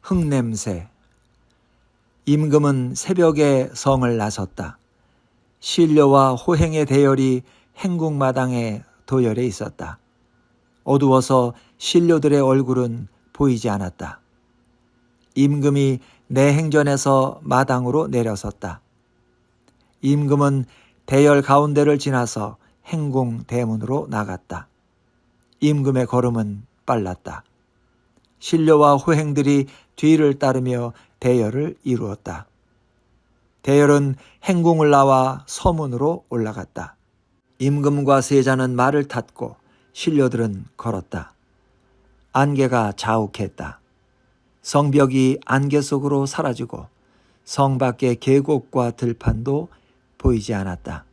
흙냄새. 임금은 새벽에 성을 나섰다. 신료와 호행의 대열이 행궁마당에 도열해 있었다. 어두워서 신료들의 얼굴은 보이지 않았다. 임금이 내행전에서 마당으로 내려섰다. 임금은 대열 가운데를 지나서 행궁 대문으로 나갔다. 임금의 걸음은 빨랐다. 신료와 호행들이 뒤를 따르며 대열을 이루었다. 대열은 행궁을 나와 서문으로 올라갔다. 임금과 세자는 말을 탔고 신료들은 걸었다. 안개가 자욱했다. 성벽이 안개 속으로 사라지고 성 밖의 계곡과 들판도 보이지 않았다.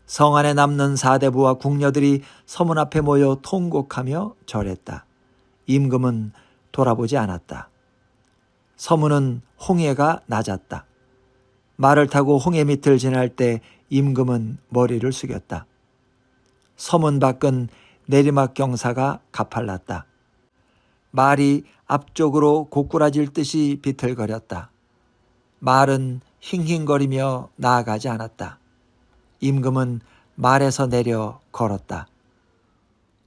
성 안에 남는 사대부와 궁녀들이 서문 앞에 모여 통곡하며 절했다. 임금은 돌아보지 않았다. 서문은 홍해가 낮았다. 말을 타고 홍해 밑을 지날 때 임금은 머리를 숙였다. 서문 밖은 내리막 경사가 가팔랐다. 말이 앞쪽으로 고꾸라질 듯이 비틀거렸다. 말은 힝힝거리며 나아가지 않았다. 임금은 말에서 내려 걸었다.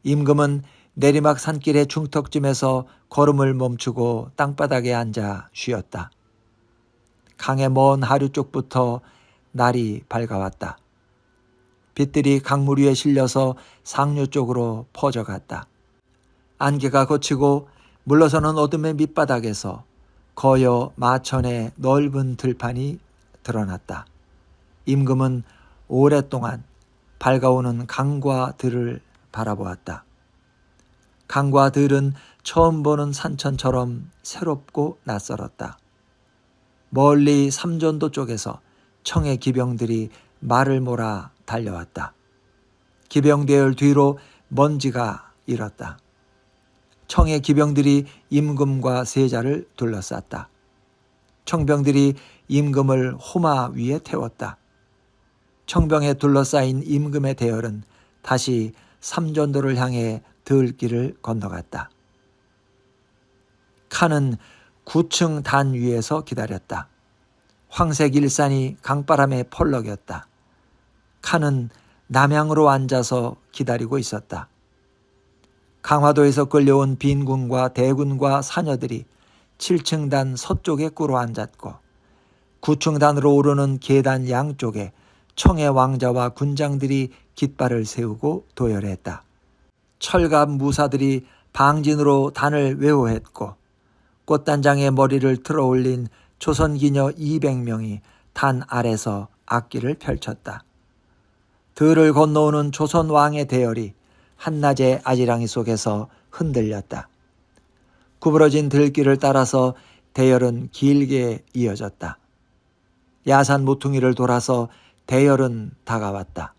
임금은 내리막 산길의 중턱쯤에서 걸음을 멈추고 땅바닥에 앉아 쉬었다. 강의 먼 하류 쪽부터 날이 밝아왔다. 빛들이 강물 위에 실려서 상류 쪽으로 퍼져갔다. 안개가 걷히고 물러서는 어둠의 밑바닥에서 거여 마천의 넓은 들판이 드러났다. 임금은 오랫동안 밝아오는 강과 들을 바라보았다. 강과 들은 처음 보는 산천처럼 새롭고 낯설었다. 멀리 삼전도 쪽에서 청의 기병들이 말을 몰아 달려왔다. 기병대열 뒤로 먼지가 일었다. 청의 기병들이 임금과 세자를 둘러쌌다. 청병들이 임금을 호마 위에 태웠다. 청병에 둘러싸인 임금의 대열은 다시 삼전도를 향해 들길을 건너갔다. 칸은 9층 단 위에서 기다렸다. 황색 일산이 강바람에 펄럭였다. 칸은 남향으로 앉아서 기다리고 있었다. 강화도에서 끌려온 빈군과 대군과 사녀들이 7층 단 서쪽에 꿇어 앉았고 9층 단으로 오르는 계단 양쪽에 청의 왕자와 군장들이 깃발을 세우고 도열했다. 철갑 무사들이 방진으로 단을 외호했고 꽃단장의 머리를 틀어 올린 조선기녀 200명이 단 아래서 악기를 펼쳤다. 들을 건너오는 조선왕의 대열이 한낮의 아지랑이 속에서 흔들렸다. 구부러진 들길을 따라서 대열은 길게 이어졌다. 야산 모퉁이를 돌아서 대열은 다가왔다.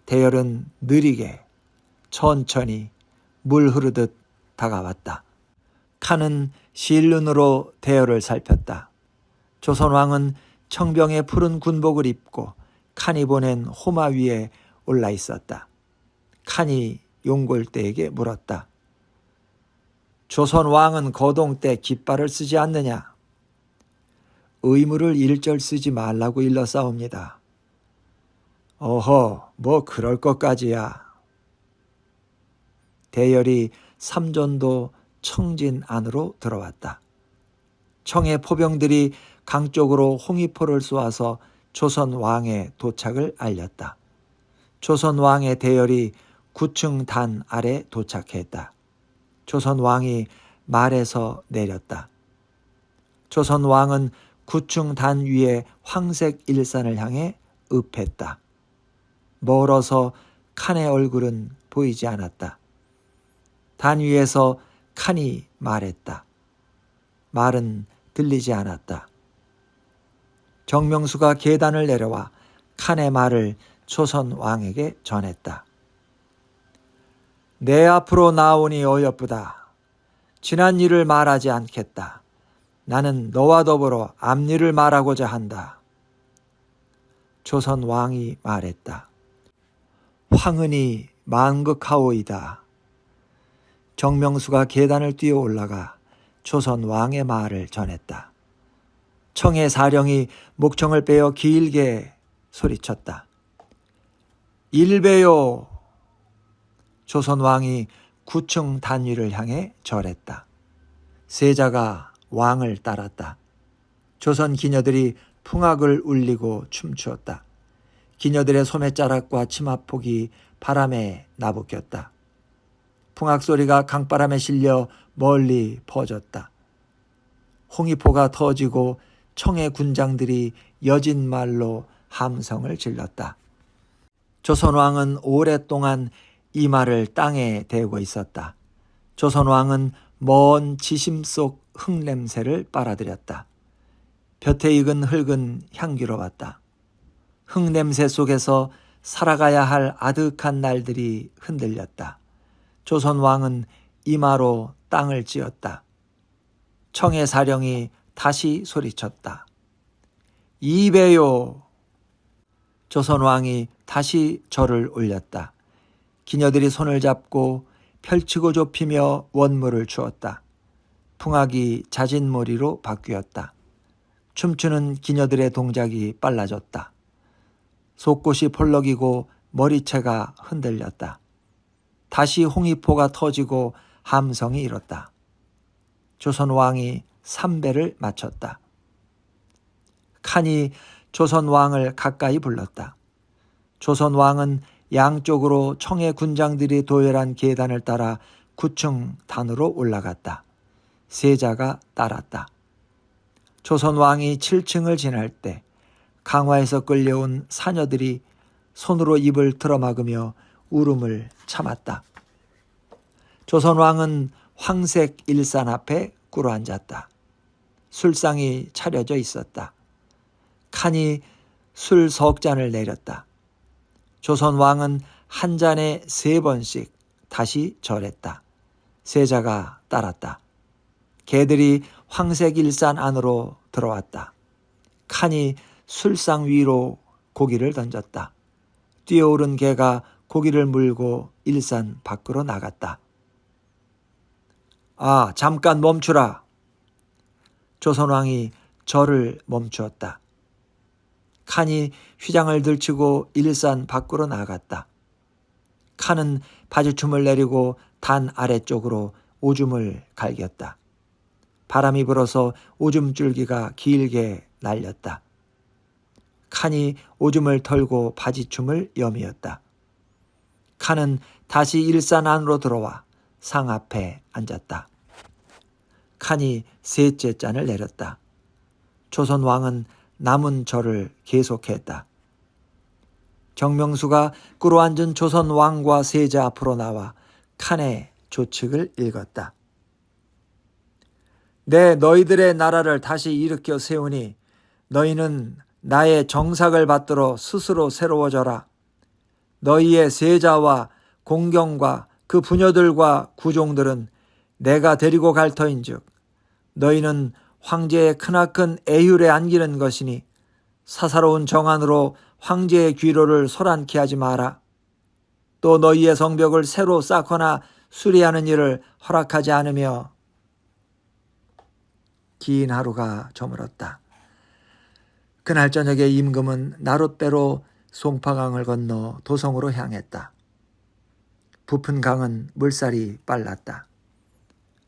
대열은 느리게 천천히 물 흐르듯 다가왔다. 칸은 실눈으로 대열을 살폈다. 조선왕은 청병의 푸른 군복을 입고 칸이 보낸 호마 위에 올라 있었다. 칸이 용골대에게 물었다. 조선왕은 거동 때 깃발을 쓰지 않느냐? 의무를 일절 쓰지 말라고 일렀사옵니다. 어허, 뭐 그럴 것까지야. 대열이 삼전도 청진 안으로 들어왔다. 청의 포병들이 강 쪽으로 홍위포를 쏘아서 조선 왕의 도착을 알렸다. 조선 왕의 대열이 9층 단 아래 도착했다. 조선 왕이 말에서 내렸다. 조선 왕은 9층 단 위에 황색 일산을 향해 읍했다. 멀어서 칸의 얼굴은 보이지 않았다. 단 위에서 칸이 말했다. 말은 들리지 않았다. 정명수가 계단을 내려와 칸의 말을 조선 왕에게 전했다. 내 앞으로 나오니 어여쁘다. 지난 일을 말하지 않겠다. 나는 너와 더불어 앞일을 말하고자 한다. 조선 왕이 말했다. 황은이 만극하오이다. 정명수가 계단을 뛰어 올라가 조선 왕의 말을 전했다. 청의 사령이 목청을 빼어 길게 소리쳤다. 일배요. 조선 왕이 9층 단위를 향해 절했다. 세자가 왕을 따랐다. 조선 기녀들이 풍악을 울리고 춤추었다. 기녀들의 소매자락과 치마폭이 바람에 나부꼈다. 풍악 소리가 강바람에 실려 멀리 퍼졌다. 홍위포가 터지고 청의 군장들이 여진 말로 함성을 질렀다. 조선왕은 오랫동안 이마를 땅에 대고 있었다. 조선왕은 먼 지심 속 흙냄새를 빨아들였다. 볕에 익은 흙은 향기로웠다. 흙냄새 속에서 살아가야 할 아득한 날들이 흔들렸다. 조선왕은 이마로 땅을 찧었다. 청의 사령이 다시 소리쳤다. 이배요. 조선왕이 다시 절을 올렸다. 기녀들이 손을 잡고 펼치고 좁히며 원물을 주었다. 풍악이 잦은 머리로 바뀌었다. 춤추는 기녀들의 동작이 빨라졌다. 속꽃이 펄럭이고 머리채가 흔들렸다. 다시 홍위포가 터지고 함성이 일었다. 조선왕이 삼배를 마쳤다. 칸이 조선왕을 가까이 불렀다. 조선왕은 양쪽으로 청의 군장들이 도열한 계단을 따라 9층 단으로 올라갔다. 세자가 따랐다. 조선왕이 7층을 지날 때 강화에서 끌려온 사녀들이 손으로 입을 틀어막으며 울음을 참았다. 조선왕은 황색 일산 앞에 꿇어앉았다. 술상이 차려져 있었다. 칸이 술 석 잔을 내렸다. 조선왕은 한 잔에 3번씩 다시 절했다. 세자가 따랐다. 개들이 황색 일산 안으로 들어왔다. 칸이 술상 위로 고기를 던졌다. 뛰어오른 개가 고기를 물고 일산 밖으로 나갔다. 아, 잠깐 멈추라. 조선왕이 절을 멈추었다. 칸이 휘장을 들치고 일산 밖으로 나갔다. 칸은 바지춤을 내리고 단 아래쪽으로 오줌을 갈겼다. 바람이 불어서 오줌 줄기가 길게 날렸다. 칸이 오줌을 털고 바지춤을 여미었다. 칸은 다시 일산 안으로 들어와 상 앞에 앉았다. 칸이 셋째 잔을 내렸다. 조선 왕은 남은 절을 계속했다. 정명수가 꿇어앉은 조선 왕과 세자 앞으로 나와 칸의 조칙을 읽었다. 내 너희들의 나라를 다시 일으켜 세우니 너희는 나의 정삭을 받들어 스스로 새로워져라. 너희의 세자와 공경과 그 부녀들과 구종들은 내가 데리고 갈 터인즉 너희는 황제의 크나큰 애율에 안기는 것이니 사사로운 정한으로 황제의 귀로를 소란케 하지 마라. 또 너희의 성벽을 새로 쌓거나 수리하는 일을 허락하지 않으며. 긴 하루가 저물었다. 그날 저녁에 임금은 나룻배로 송파강을 건너 도성으로 향했다. 부푼 강은 물살이 빨랐다.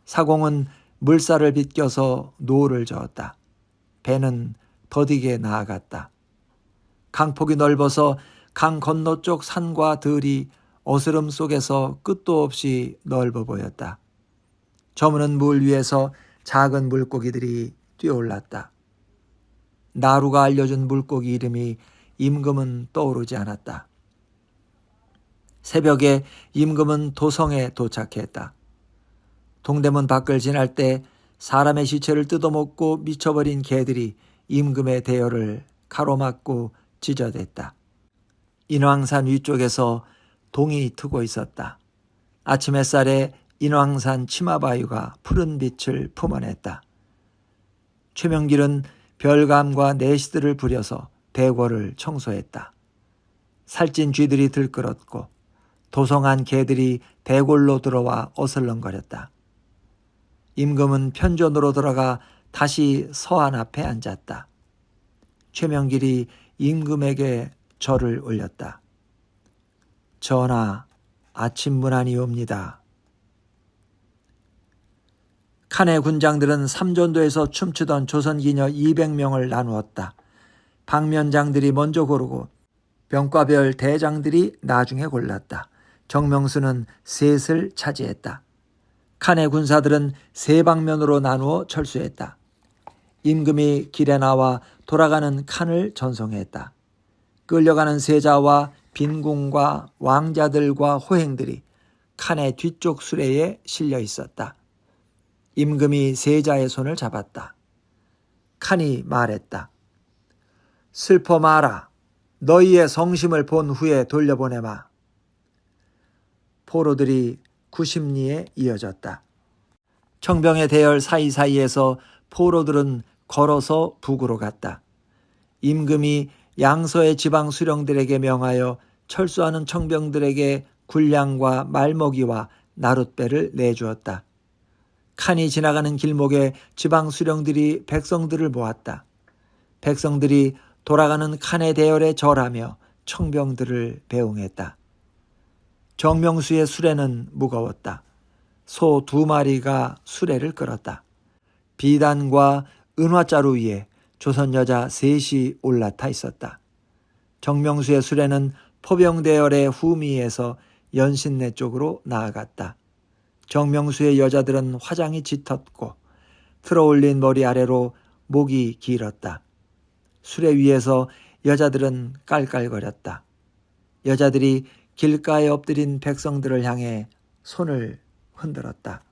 사공은 물살을 비껴서 노를 저었다. 배는 더디게 나아갔다. 강폭이 넓어서 강 건너쪽 산과 들이 어스름 속에서 끝도 없이 넓어 보였다. 저무는 물 위에서 작은 물고기들이 뛰어올랐다. 나루가 알려준 물고기 이름이 임금은 떠오르지 않았다. 새벽에 임금은 도성에 도착했다. 동대문 밖을 지날 때 사람의 시체를 뜯어먹고 미쳐버린 개들이 임금의 대열을 가로막고 찢어댔다. 인왕산 위쪽에서 동이 트고 있었다. 아침 햇살에 인왕산 치마바위가 푸른 빛을 품어냈다. 최명길은 별감과 내시들을 부려서 대궐을 청소했다. 살찐 쥐들이 들끓었고 도성한 개들이 대궐로 들어와 어슬렁거렸다. 임금은 편전으로 들어가 다시 서한 앞에 앉았다. 최명길이 임금에게 절을 올렸다. 전하, 아침 문안이옵니다. 칸의 군장들은 삼전도에서 춤추던 조선기녀 200명을 나누었다. 방면장들이 먼저 고르고 병과별 대장들이 나중에 골랐다. 정명수는 셋을 차지했다. 칸의 군사들은 세 방면으로 나누어 철수했다. 임금이 길에 나와 돌아가는 칸을 전송했다. 끌려가는 세자와 빈궁과 왕자들과 호행들이 칸의 뒤쪽 수레에 실려 있었다. 임금이 세자의 손을 잡았다. 칸이 말했다. 슬퍼 마라. 너희의 성심을 본 후에 돌려보내마. 포로들이 구심리에 이어졌다. 청병의 대열 사이사이에서 포로들은 걸어서 북으로 갔다. 임금이 양서의 지방 수령들에게 명하여 철수하는 청병들에게 군량과 말먹이와 나룻배를 내주었다. 칸이 지나가는 길목에 지방 수령들이 백성들을 모았다. 백성들이 돌아가는 칸의 대열에 절하며 청병들을 배웅했다. 정명수의 수레는 무거웠다. 소 2마리가 수레를 끌었다. 비단과 은화자루 위에 조선 여자 3이 올라타 있었다. 정명수의 수레는 포병대열의 후미에서 연신내 쪽으로 나아갔다. 정명수의 여자들은 화장이 짙었고 틀어올린 머리 아래로 목이 길었다. 수레 위에서 여자들은 깔깔거렸다. 여자들이 길가에 엎드린 백성들을 향해 손을 흔들었다.